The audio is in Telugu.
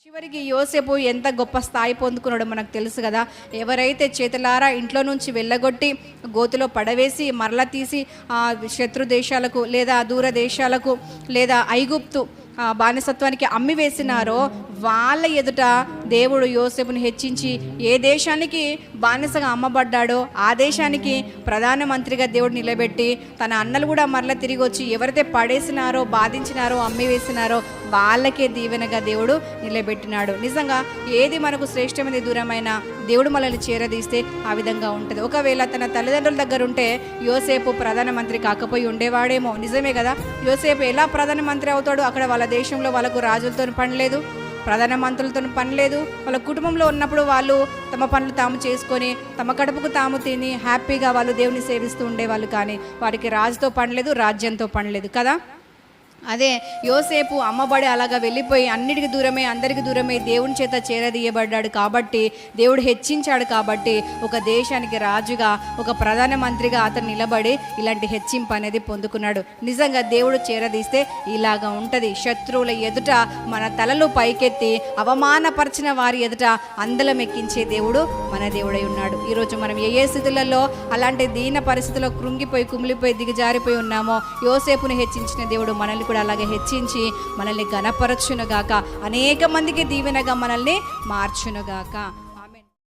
చివరికి యోసేపు ఎంత గొప్ప స్థాయి పొందుకున్నాడో మనకు తెలుసు కదా. ఎవరైతే చేతులారా ఇంట్లో నుంచి వెళ్ళగొట్టి గోతులో పడవేసి మరల తీసి శత్రు దేశాలకు లేదా దూర దేశాలకు లేదా ఐగుప్తు బానిసత్వానికి అమ్మి వేసినారో వాళ్ళ ఎదుట దేవుడు యోసేపుని హెచ్చించి ఏ దేశానికి బానిసగా అమ్మబడ్డాడో ఆ దేశానికి ప్రధానమంత్రిగా దేవుడు నిలబెట్టి తన అన్నలు కూడా మరల తిరిగి వచ్చి ఎవరైతే పడేసినారో బాధించినారో అమ్మి వేసినారో వాళ్ళకే దీవెనగా దేవుడు నిలబెట్టినాడు. నిజంగా ఏది మనకు శ్రేష్టమైన దూరమైన దేవుడు మనల్ని చేరదీస్తే ఆ విధంగా ఉంటుంది. ఒకవేళ తన తల్లిదండ్రుల దగ్గర ఉంటే యోసేపు ప్రధానమంత్రి కాకపోయి ఉండేవాడేమో. నిజమే కదా. యోసేపు ఎలా ప్రధానమంత్రి అవుతాడు? అక్కడ వాళ్ళ దేశంలో వాళ్ళకు రాజులతో పని లేదు, ప్రధానమంత్రులతో పని లేదు. వాళ్ళ కుటుంబంలో ఉన్నప్పుడు వాళ్ళు తమ పనులు తాము చేసుకొని తమ కడుపుకు తాము తిని హ్యాపీగా వాళ్ళు దేవుని సేవిస్తూ ఉండేవాళ్ళు. కానీ వారికి రాజుతో పని లేదు, రాజ్యంతో పని లేదు కదా. అదే యోసేపు అమ్మబడి అలాగా వెళ్ళిపోయి అన్నిటికీ దూరమే అందరికీ దూరమే దేవుని చేత చేరదీయబడ్డాడు కాబట్టి దేవుడు హెచ్చించాడు కాబట్టి ఒక దేశానికి రాజుగా ఒక ప్రధానమంత్రిగా అతను నిలబడి ఇలాంటి హెచ్చింపు అనేది పొందుకున్నాడు. నిజంగా దేవుడు చేరదీస్తే ఇలాగా ఉంటుంది. శత్రువుల ఎదుట మన తలలు పైకెత్తి అవమానపరిచిన వారి ఎదుట అందలం ఎక్కించే దేవుడు మన దేవుడై ఉన్నాడు. ఈరోజు మనం ఏ స్థితులలో అలాంటి దీన పరిస్థితుల్లో కృంగిపోయి కుమిలిపోయి దిగజారిపోయి ఉన్నామో యోసేపును హెచ్చించిన దేవుడు మనల్ని కూడా అలాగే హెచ్చించి మనల్ని ఘనపరచునుగాక, అనేక మందికి దీవెనగా మనల్ని మార్చునుగాక.